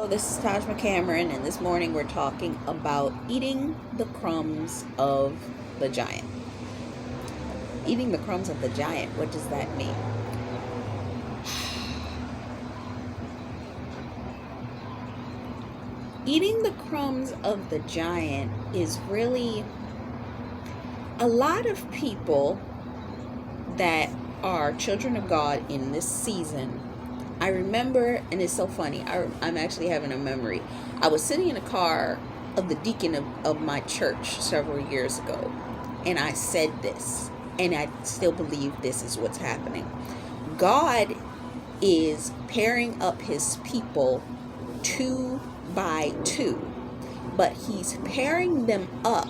this is Taj McCameron, and this morning we're talking about eating the crumbs of the giant. Eating the crumbs of the giant, what does that mean? Eating the crumbs of the giant is really a lot of people that are children of God in this season. I remember, and it's so funny, I'm actually having a memory. I was sitting in a car of the deacon of my church several years ago, and I said this, and I still believe this is what's happening. God is pairing up his people 2 by 2, but he's pairing them up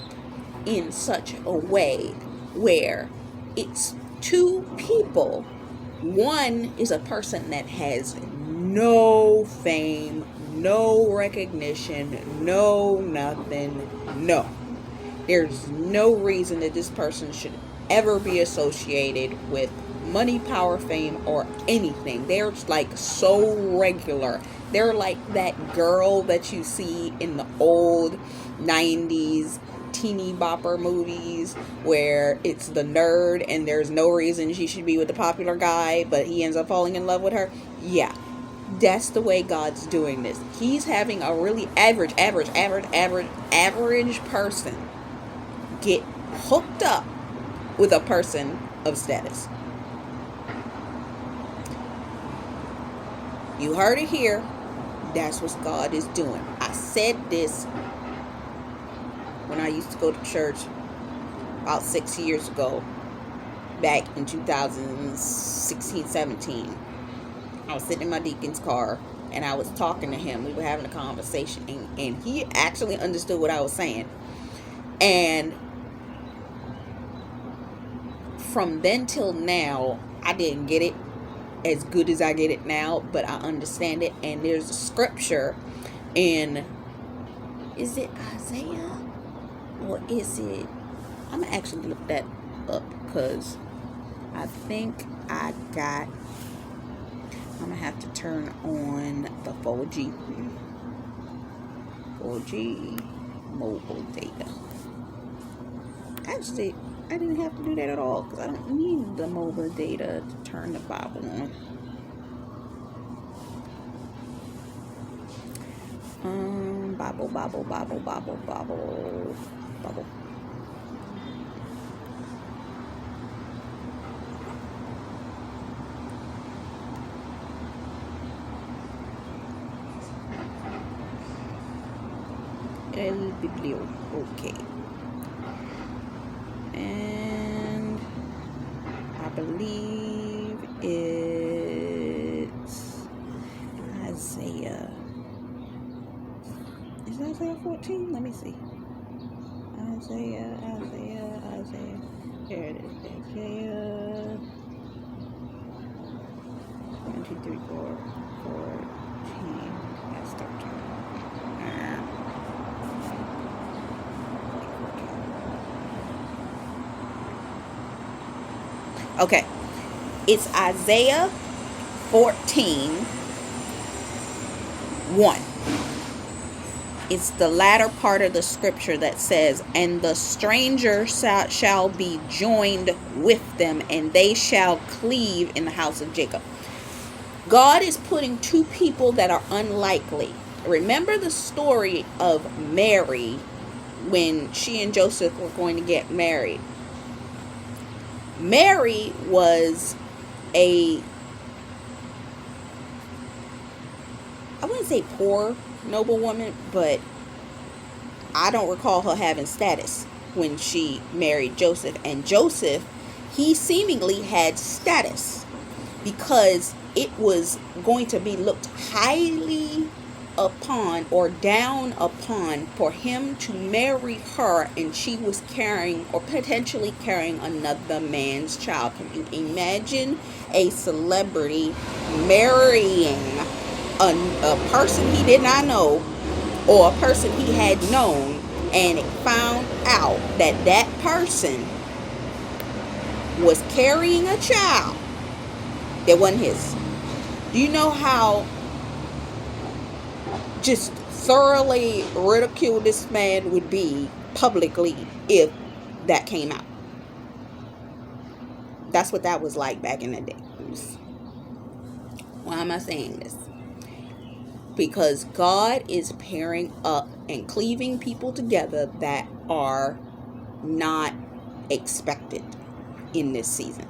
in such a way where it's 2 people. One is a person that has no fame, no recognition, no nothing, no. There's no reason that this person should ever be associated with money, power, fame, or anything. They're like so regular. They're like that girl that you see in the old 90s teeny bopper movies where it's the nerd and there's no reason she should be with the popular guy, but he ends up falling in love with her. Yeah, that's the way God's doing this. He's having a really average person get hooked up with a person of status. You heard it here. That's what God is doing. I said this when I used to go to church about 6 years ago, back in 2016-17. I was sitting in my deacon's car and I was talking to him. We were having a conversation, and he actually understood what I was saying. And from then till now, I didn't get it as good as I get it now, but I understand it. And there's a scripture in, is it Isaiah? Or is it, I'm going to actually look that up because I think I'm going to have to turn on the 4G mobile data. Actually, I didn't have to do that at all because I don't need the mobile data to turn the Bible on. Bible. El Biblio. Okay. And I believe it's Isaiah. Is it Isaiah 14? Let me see. Isaiah. Here it is. Isaiah 1, 2, 3, 4, 14. That's 13. Okay. It's Isaiah 14:1. It's the latter part of the scripture that says, and the stranger shall be joined with them, and they shall cleave in the house of Jacob. God is putting 2 people that are unlikely. Remember the story of Mary when she and Joseph were going to get married. Mary was I wouldn't say poor noblewoman, but I don't recall her having status when she married Joseph. And Joseph, he seemingly had status because it was going to be looked highly upon or down upon for him to marry her, and she was carrying or potentially carrying another man's child. Can you imagine a celebrity marrying a person he did not know or a person he had known, and it found out that that person was carrying a child that wasn't his? Do you know how just thoroughly ridicule this man would be publicly if that came out. That's what that was like back in the day. Why am I saying this? Because God is pairing up and cleaving people together that are not expected in this season.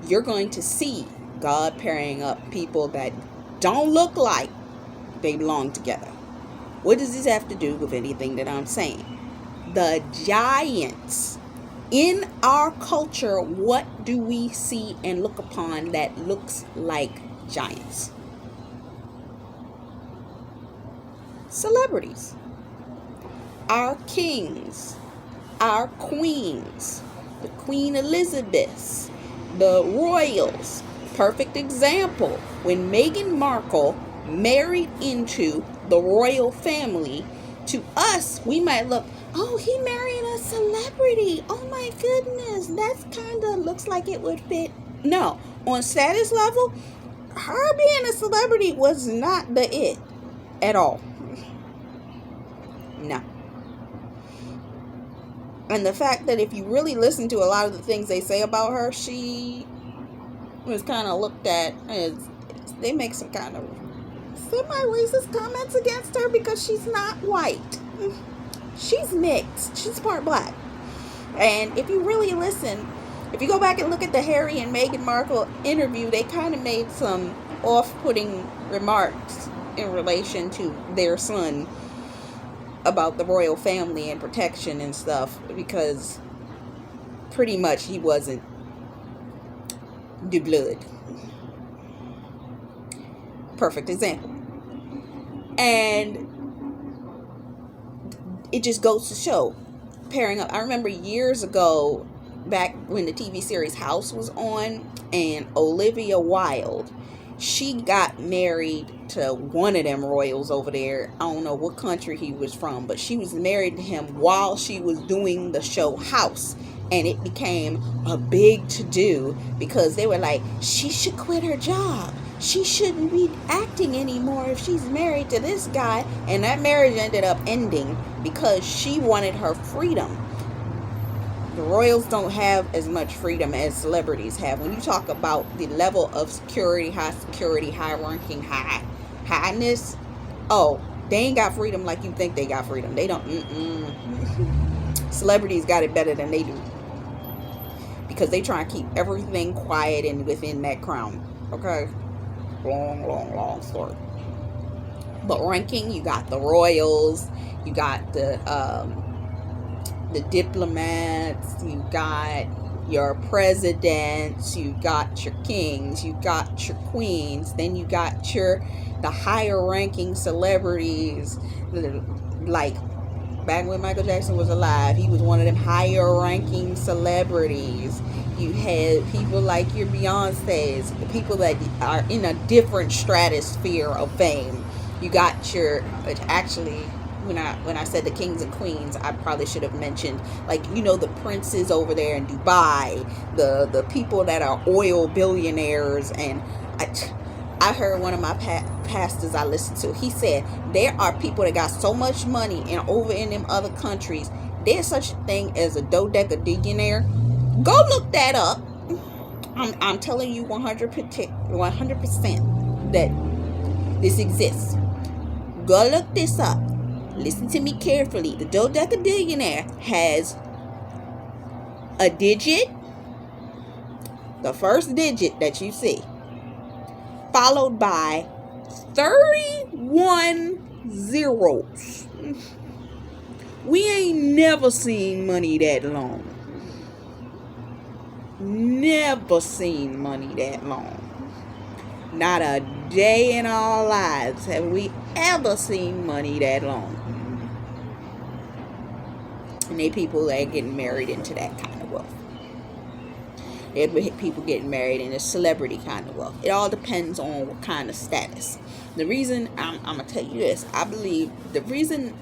You're going to see God pairing up people that don't look like they belong together. What does this have to do with anything that I'm saying? The giants in our culture, what do we see and look upon that looks like giants? Celebrities. Our kings, our queens, the Queen Elizabeths, the royals. Perfect example. When Meghan Markle married into the royal family, to us, we might look, oh, he married a celebrity. Oh my goodness, that's kind of looks like it would fit. No, on status level, her being a celebrity was not the it at all. No. And the fact that if you really listen to a lot of the things they say about her, she was kind of looked at as, they make some kind of semi-racist comments against her because she's not white. She's mixed. She's part black. And if you really listen, if you go back and look at the Harry and Meghan Markle interview, they kind of made some off-putting remarks in relation to their son about the royal family and protection and stuff, because pretty much he wasn't the blood. Perfect example. And it just goes to show pairing up. I remember years ago, back when the TV series House was on, and Olivia Wilde, she got married to one of them royals over there. I don't know what country he was from, but she was married to him while she was doing the show House. And it became a big to-do because they were like, she should quit her job. She shouldn't be acting anymore if she's married to this guy. And that marriage ended up ending because she wanted her freedom. The royals don't have as much freedom as celebrities have. When you talk about the level of security, high security, high ranking, highness, oh, they ain't got freedom like you think they got freedom. They don't. Celebrities got it better than they do because they try to keep everything quiet and within that crown. Okay, long story. But ranking, you got the royals, you got the diplomats, you got your presidents, you got your kings, you got your queens, then you got the higher ranking celebrities. Like back when Michael Jackson was alive, he was one of them higher ranking celebrities. You had people like your Beyonce's, people that are in a different stratosphere of fame. You got which actually, when I said the kings and queens, I probably should have mentioned, like, the princes over there in Dubai, the people that are oil billionaires. And I heard one of my pastors I listened to, he said there are people that got so much money and over in them other countries, there's such a thing as a dodecadillionaire. Go look that up. I'm telling you 100% that this exists. Go look this up. Listen to me carefully. The dodecadillionaire has a digit, the first digit that you see, followed by 31 zeros. We ain't never seen money that long. Never seen money that long. Not a day in our lives have we ever seen money that long. And they people that are getting married into that kind of wealth. There are people getting married in a celebrity kind of wealth. It all depends on what kind of status. The reason, I'm going to tell you this, I believe the reason,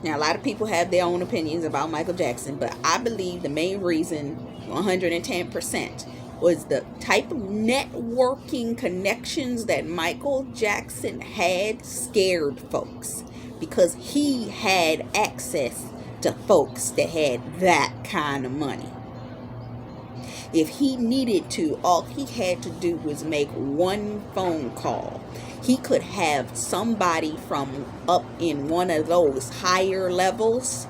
now a lot of people have their own opinions about Michael Jackson, but I believe the main reason, 110%, was the type of networking connections that Michael Jackson had scared folks, because he had access to folks that had that kind of money. If he needed to, all he had to do was make one phone call. He could have somebody from up in one of those higher levels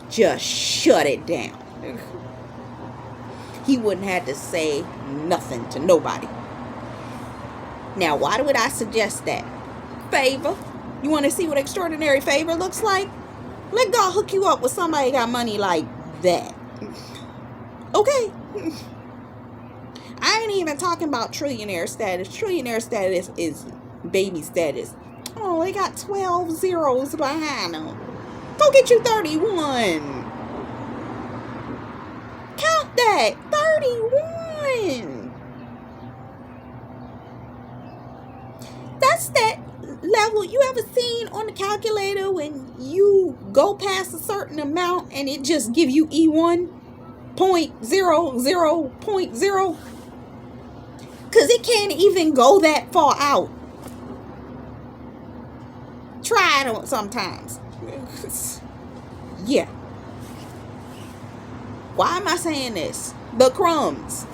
just shut it down. He wouldn't have to say nothing to nobody. Now, why would I suggest that? Favor. You want to see what extraordinary favor looks like? Let God hook you up with somebody got money like that. Okay. I ain't even talking about trillionaire status. Trillionaire status is baby status. Oh, they got 12 zeros behind them. Go get you 31. Count that. 31. That's that level you ever seen on the calculator when you go past a certain amount and it just give you E1 0.00.0, because it can't even go that far out. Try it sometimes. Yeah. Why am I saying this? The Crumbs.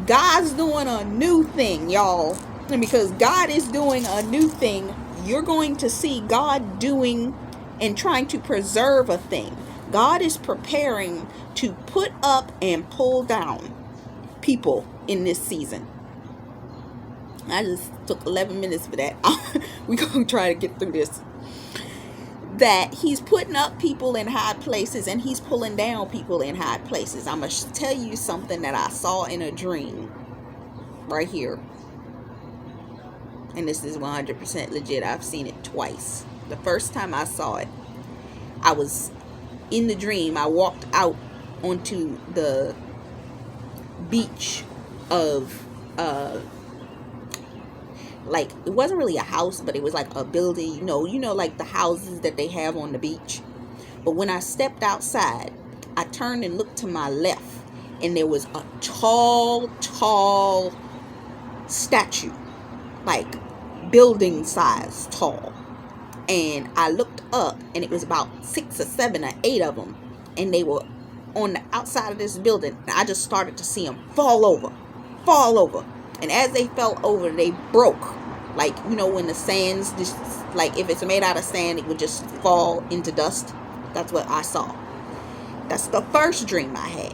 God's doing a new thing, y'all. And because God is doing a new thing, you're going to see God doing and trying to preserve a thing. God is preparing to put up and pull down people in this season. I just took 11 minutes for that. We're going to try to get through this. That he's putting up people in high places and he's pulling down people in high places. I'm going to tell you something that I saw in a dream right here. And this is 100% legit. I've seen it twice. The first time I saw it, I was in the dream. I walked out onto the beach of like, it wasn't really a house, but it was like a building, you know, like the houses that they have on the beach. But when I stepped outside, I turned and looked to my left, and there was a tall statue, like building size tall. And I looked up, and it was about 6 or 7 or 8 of them, and they were on the outside of this building. And I just started to see them fall over. And as they fell over, they broke. Like, you know, when the sands, just, like if it's made out of sand, it would just fall into dust. That's what I saw. That's the first dream I had.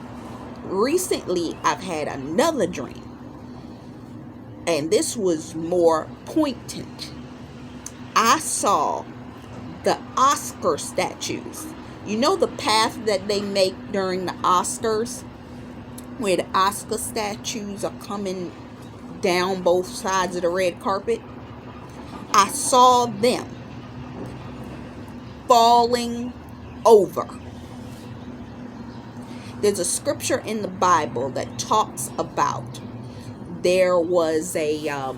Recently, I've had another dream. And this was more poignant. I saw the Oscar statues. You know the path that they make during the Oscars? Where the Oscar statues are coming down both sides of the red carpet? I saw them falling over. There's a scripture in the Bible that talks about there was a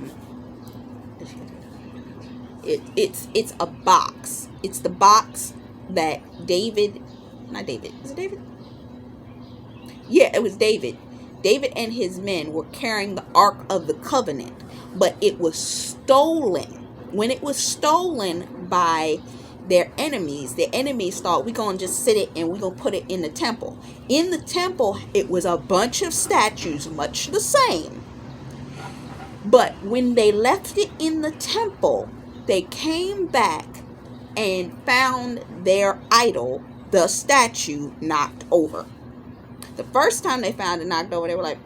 it's a box. It's the box that David, not David, is it David? Yeah, it was David. David and his men were carrying the Ark of the Covenant, but it was stolen. When it was stolen by their enemies, the enemies thought, we're going to just sit it and we're going to put it in the temple. In the temple, it was a bunch of statues, much the same. But when they left it in the temple, they came back and found their idol, the statue, knocked over. The first time they found it knocked over, they were like,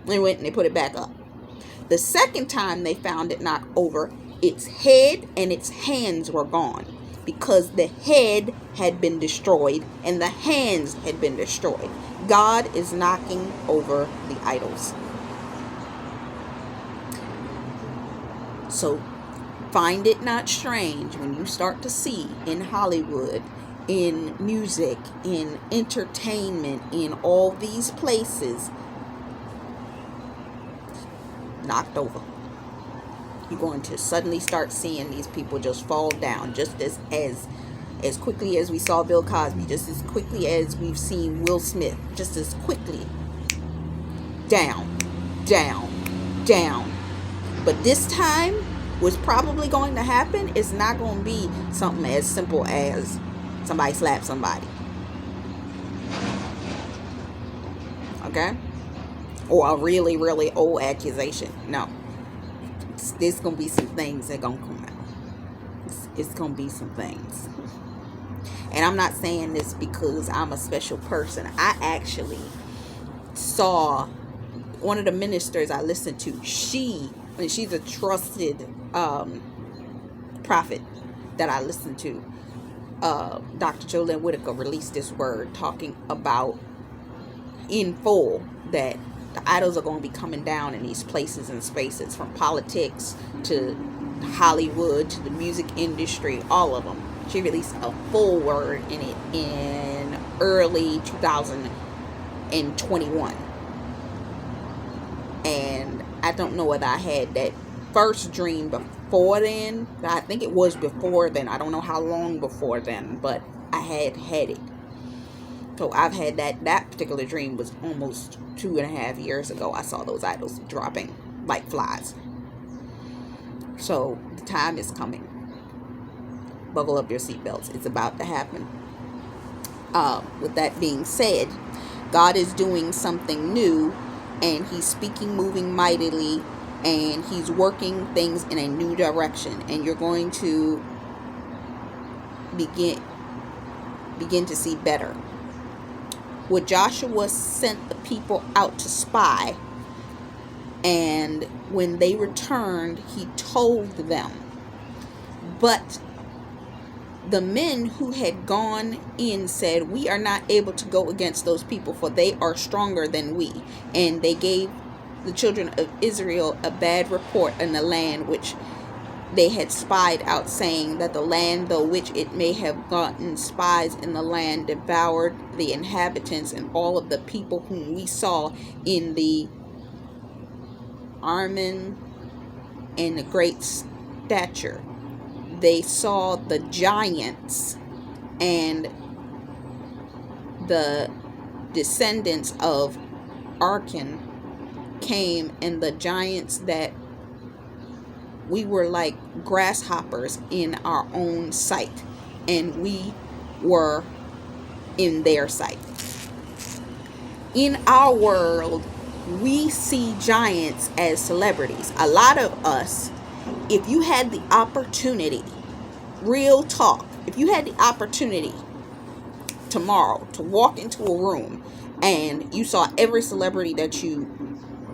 they went and they put it back up. The second time they found it knocked over, its head and its hands were gone, because the head had been destroyed and the hands had been destroyed. God is knocking over the idols. So find it not strange when you start to see in Hollywood, in music, in entertainment, in all these places, knocked over. You're going to suddenly start seeing these people just fall down, just as quickly as we saw Bill Cosby, just as quickly as we've seen Will Smith, just as quickly. down, down, down. But this time, what's probably going to happen is not going to be something as simple as somebody slap somebody. Okay? Or a really, really old accusation. No. There's going to be some things that going to come out. It's going to be some things. And I'm not saying this because I'm a special person. I actually saw one of the ministers I listened to. She's a trusted prophet that I listened to. Dr. Jolynn Whitaker released this word talking about in full that the idols are going to be coming down in these places and spaces, from politics to Hollywood to the music industry, all of them. She released a full word in it in early 2021. And I don't know whether I had that first dream before then. I think it was before then. I don't know how long before then, but I had it. So I've had that particular dream was almost 2.5 years ago. I saw those idols dropping like flies. So the time is coming. Buckle up your seatbelts. It's about to happen. With that being said, God is doing something new, and He's speaking, moving mightily, and He's working things in a new direction. And you're going to begin to see better. When Joshua sent the people out to spy, and when they returned, he told them. But the men who had gone in said, "We are not able to go against those people, for they are stronger than we." And they gave the children of Israel a bad report in the land which they had spied out, saying that the land, though which it may have gotten spies in the land, devoured the inhabitants and all of the people whom we saw in the Armin and the great stature. They saw the giants and the descendants of Arkin came, and the giants that we were like grasshoppers in our own sight, and we were in their sight. In our world, we see giants as celebrities. A lot of us, if you had the opportunity, real talk, if you had the opportunity tomorrow to walk into a room and you saw every celebrity that you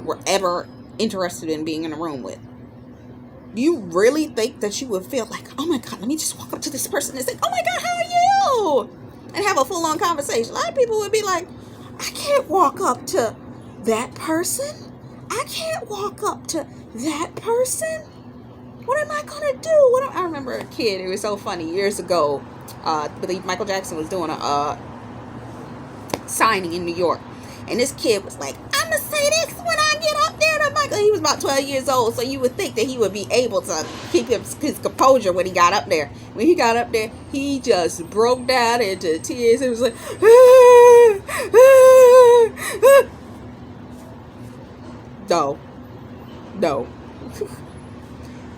were ever interested in being in a room with, do you really think that you would feel like, oh my God, let me just walk up to this person and say, oh my God, how are you? And have a full-on conversation? A lot of people would be like, I can't walk up to that person. I can't walk up to that person. What am I going to do? I remember a kid, it was so funny, years ago, I believe Michael Jackson was doing a signing in New York. And this kid was like, I'm going to say this when I get up there to Michael. He was about 12 years old, so you would think that he would be able to keep his composure when he got up there. When he got up there, he just broke down into tears. It was like, No.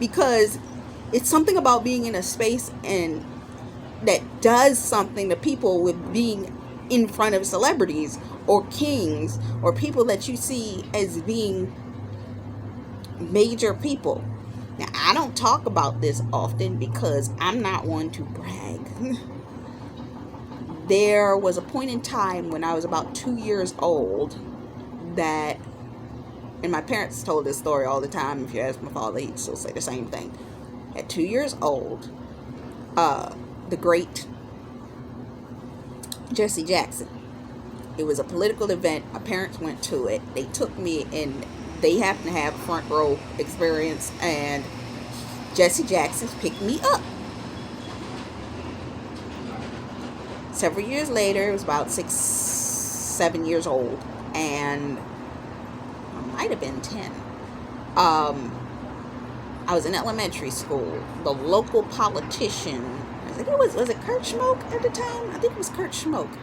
Because it's something about being in a space and that does something to people with being in front of celebrities or kings or people that you see as being major people. Now, I don't talk about this often because I'm not one to brag. There was a point in time when I was about 2 years old that, and my parents told this story all the time. If you ask my father, he'd still say the same thing. At 2 years old, the great Jesse Jackson, it was a political event. My parents went to it. They took me, and they happened to have a front row experience, and Jesse Jackson picked me up. Several years later, it was about 6-7 years old, and I might have been 10. I was in elementary school. The local politician, I think was it Kurt Schmoke at the time? I think it was Kurt Schmoke.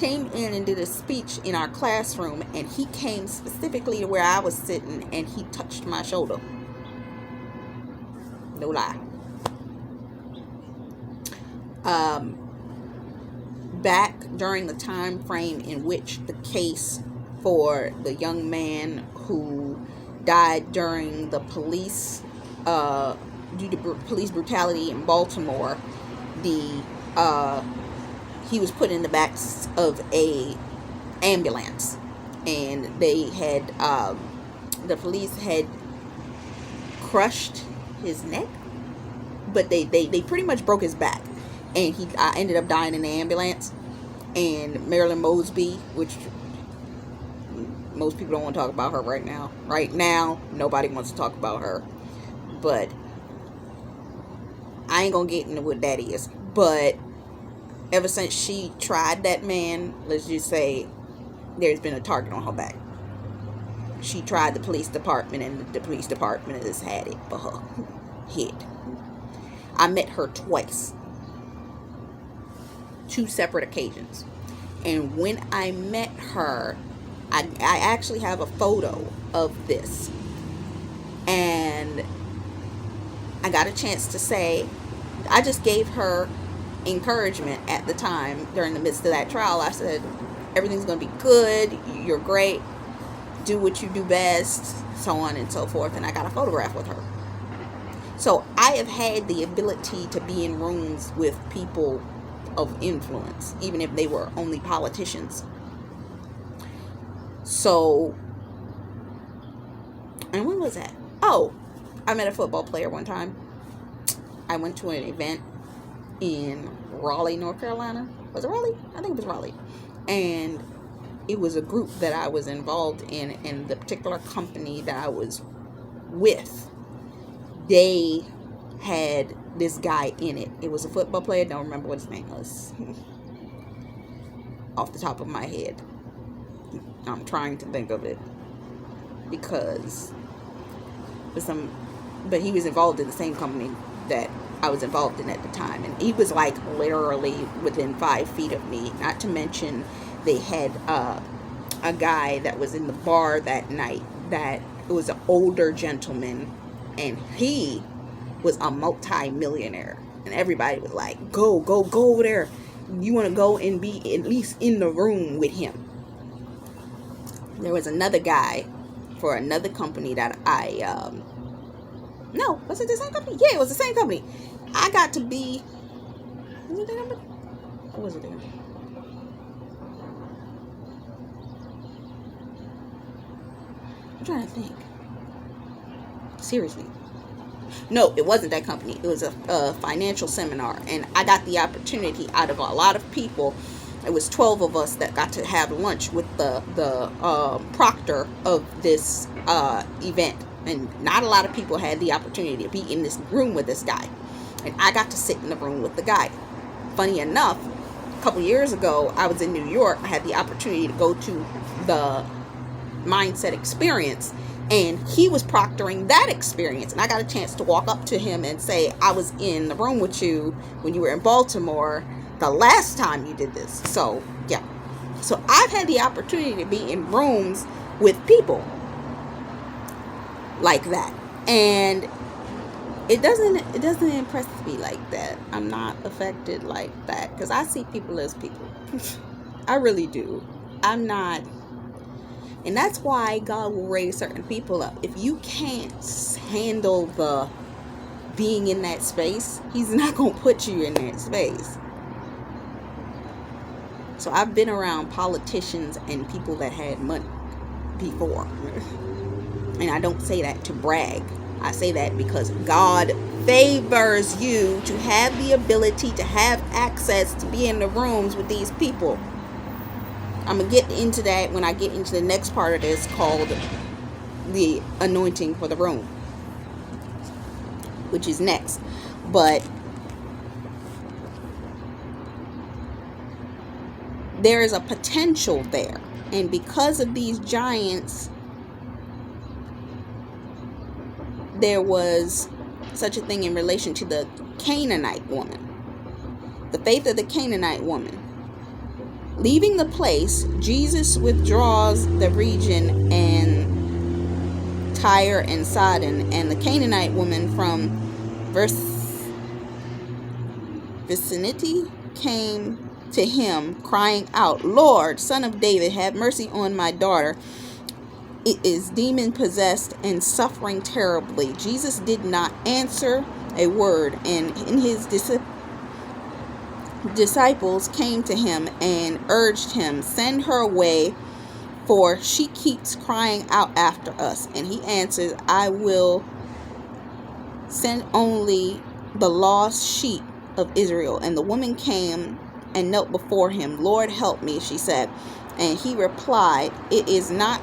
came in and did a speech in our classroom, and he came specifically to where I was sitting, and he touched my shoulder. No lie. Back during the time frame in which the case for the young man who died during the police due to police brutality in Baltimore, he was put in the back of a ambulance, and they had the police had crushed his neck, but they pretty much broke his back, and he ended up dying in the ambulance. And Marilyn Mosby, which most people don't want to talk about her right now. Right now, nobody wants to talk about her. But I ain't gonna get into what that is. But ever since she tried that man, let's just say there's been a target on her back. She tried the police department, and the police department has had it for her head. I met her twice. 2 separate occasions. And when I met her, I actually have a photo of this. And I got a chance to say, I just gave her encouragement at the time during the midst of that trial. I said, everything's going to be good. You're great. Do what you do best. So on and so forth. And I got a photograph with her. So I have had the ability to be in rooms with people of influence, even if they were only politicians. So, and when was that? Oh, I met a football player one time. I went to an event in Raleigh, North Carolina. Was it Raleigh? I think it was Raleigh. And it was a group that I was involved in, and the particular company that I was with, they had this guy in it. It was a football player. Don't remember what his name was off the top of my head. I'm trying to think of it because but he was involved in the same company that I was involved in at the time, and he was like literally within 5 feet of me. Not to mention, they had a guy that was in the bar that night that was an older gentleman, and he was a multi-millionaire, and everybody was like, go over there. You want to go and be at least in the room with him. There was another guy for another company that no, was it the same company? Yeah, it was the same company. I got to be, was it the company? Or was it the company? I'm trying to think. Seriously. No, it wasn't that company. It was a financial seminar, and I got the opportunity out of a lot of people. It was 12 of us that got to have lunch with the proctor of this event, and not a lot of people had the opportunity to be in this room with this guy, and I got to sit in the room with the guy. Funny enough, a couple years ago, I was in New York. I had the opportunity to go to the Mindset Experience, and he was proctoring that experience, and I got a chance to walk up to him and say, I was in the room with you when you were in Baltimore the last time you did this. So yeah, so I've had the opportunity to be in rooms with people like that, and it doesn't impress me like that. I'm not affected like that, because I see people as people. I really do. I'm not. And that's why God will raise certain people up. If you can't handle the being in that space, He's not going to put you in that space. So I've been around politicians and people that had money before. And I don't say that to brag. I say that because God favors you to have the ability to have access to be in the rooms with these people. I'm going to get into that when I get into the next part of this, called the anointing for the room, which is next. But there is a potential there. And because of these giants, there was such a thing in relation to the Canaanite woman. The faith of the Canaanite woman. Leaving the place, Jesus withdraws the region and Tyre and Sidon, and the Canaanite woman from vicinity came to him, crying out, Lord, Son of David, have mercy on my daughter. It is demon possessed and suffering terribly. Jesus did not answer a word, and his disciples came to him and urged him, send her away, for she keeps crying out after us. And he answers, I will send only the lost sheep of Israel. And the woman came and knelt before him. Lord, help me, she said. And he replied, it is not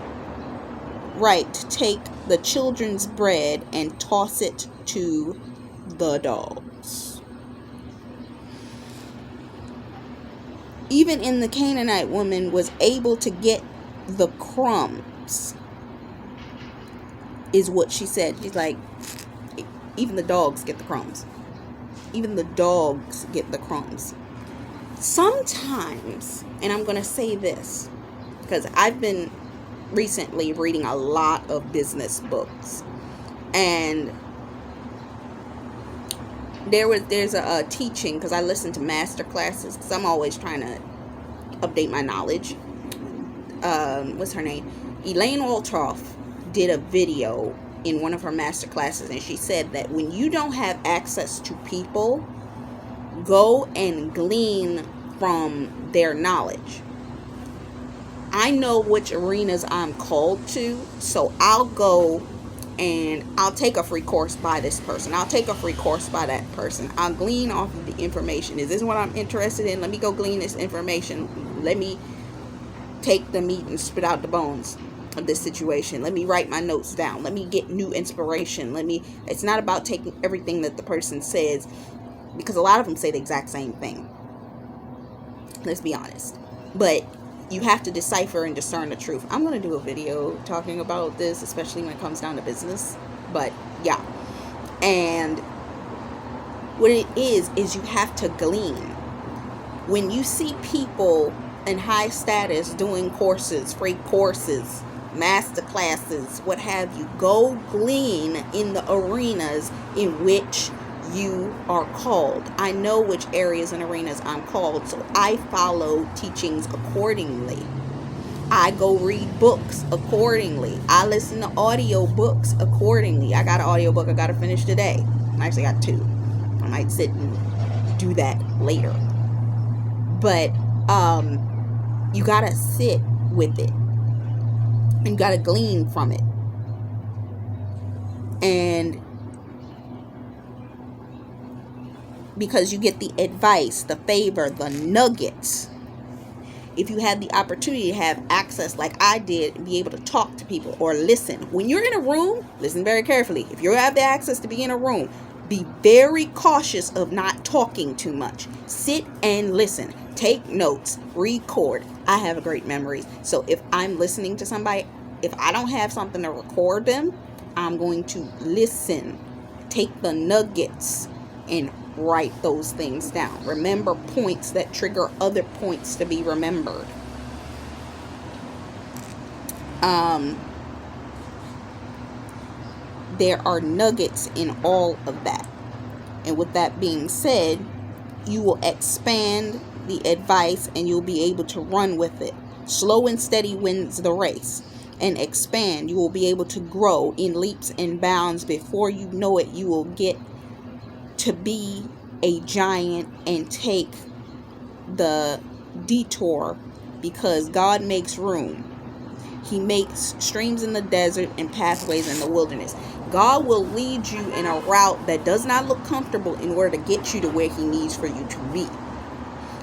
right to take the children's bread and toss it to the dogs. Even in the Canaanite woman was able to get the crumbs, is what she said. She's like, even the dogs get the crumbs. Even the dogs get the crumbs. Sometimes, and I'm going to say this, because I've been recently reading a lot of business books, and there's a teaching, because I listen to master classes, because I'm always trying to update my knowledge. What's her name? Elaine Waltroff did a video in one of her master classes, and she said that when you don't have access to people, go and glean from their knowledge. I know which arenas I'm called to, so I'll go and I'll take a free course by this person. I'll take a free course by that person. I'll glean off of the information. Is this what I'm interested in? Let me go glean this information. Let me take the meat and spit out the bones of this situation. Let me write my notes down. Let me get new inspiration. It's not about taking everything that the person says, because a lot of them say the exact same thing. Let's be honest. But you have to decipher and discern the truth. I'm going to do a video talking about this, especially when it comes down to business. But yeah. And what it is you have to glean. When you see people in high status doing courses, free courses, master classes, what have you, go glean in the arenas in which you are called. I know which areas and arenas I'm called, so I follow teachings accordingly. I go read books accordingly. I listen to audio books accordingly. I got an audio book I got to finish today. I actually got two. I might sit and do that later. But you got to sit with it. And you got to glean from it. And because you get the advice, the favor, the nuggets. If you have the opportunity to have access like I did, be able to talk to people or listen. When you're in a room, listen very carefully. If you have the access to be in a room, be very cautious of not talking too much. Sit and listen. Take notes. Record. I have a great memory. So if I'm listening to somebody, if I don't have something to record them, I'm going to listen. Take the nuggets and write those things down. Remember points that trigger other points to be remembered. There are nuggets in all of that. And with that being said, you will expand the advice and you'll be able to run with it. Slow and steady wins the race. And expand. You will be able to grow in leaps and bounds. Before you know it, you will get to be a giant and take the detour, because God makes room. He makes streams in the desert and pathways in the wilderness. God will lead you in a route that does not look comfortable in order to get you to where He needs for you to be.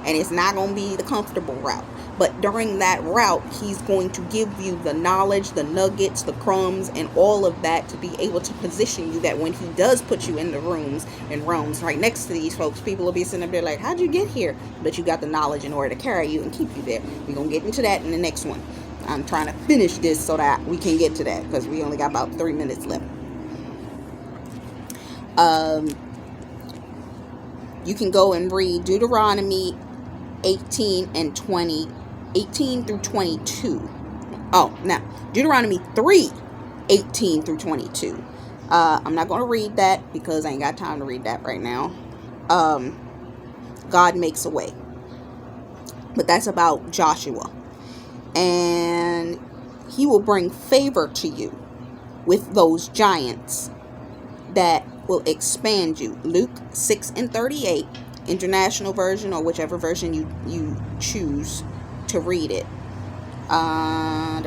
And it's not going to be the comfortable route. But during that route, He's going to give you the knowledge, the nuggets, the crumbs, and all of that to be able to position you that when He does put you in the rooms and realms right next to these folks, people will be sitting up there like, how'd you get here? But you got the knowledge in order to carry you and keep you there. We're going to get into that in the next one. I'm trying to finish this so that we can get to that, because we only got about 3 minutes left. You can go and read Deuteronomy 18 and 20 18 through 22. Oh, now, Deuteronomy 3, 18 through 22. I'm not going to read that because I ain't got time to read that right now. God makes a way. But that's about Joshua. And he will bring favor to you with those giants that will expand you. Luke 6 and 38, International Version, or whichever version you choose to read it. I'm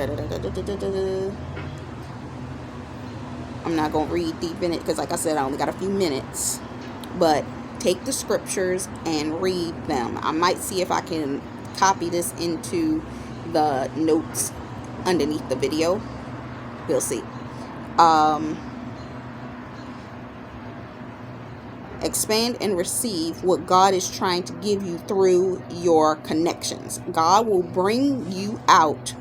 not going to read deep in it because, like I said, I only got a few minutes. But take the scriptures and read them. I might see if I can copy this into the notes underneath the video. We'll see. Expand and receive what God is trying to give you through your connections. God will bring you out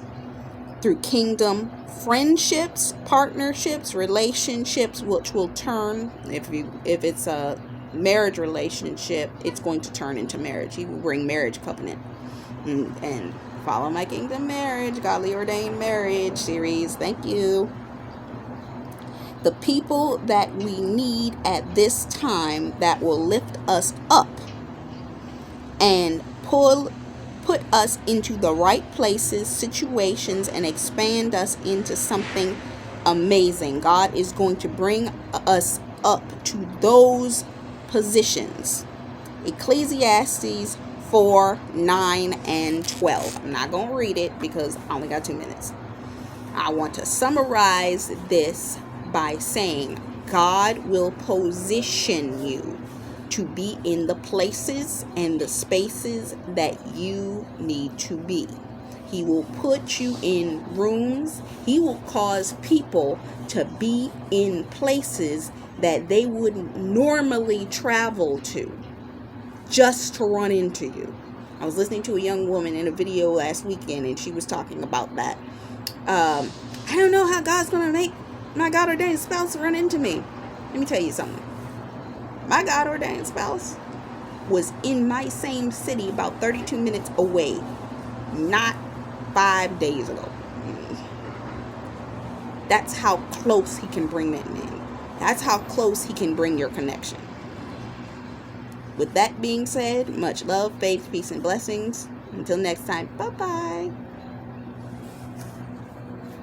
through kingdom friendships, partnerships, relationships, which will turn, if it's a marriage relationship, it's going to turn into marriage. He will bring marriage covenant. And follow my Kingdom Marriage, Godly Ordained Marriage series. Thank you. The people that we need at this time that will lift us up and put us into the right places, situations, and expand us into something amazing. God is going to bring us up to those positions. Ecclesiastes 4, 9, and 12. I'm not going to read it because I only got 2 minutes. I want to summarize this by saying God will position you to be in the places and the spaces that you need to be. He will put you in rooms. He will cause people to be in places that they wouldn't normally travel to just to run into you. I was listening to a young woman in a video last weekend, and she was talking about that. I don't know how God's going to make my God-ordained spouse run into me. Let me tell you something. My God-ordained spouse was in my same city about 32 minutes away, not 5 days ago. That's how close he can bring that in. That's how close he can bring your connection. With that being said, much love, faith, peace, and blessings. Until next time, bye-bye.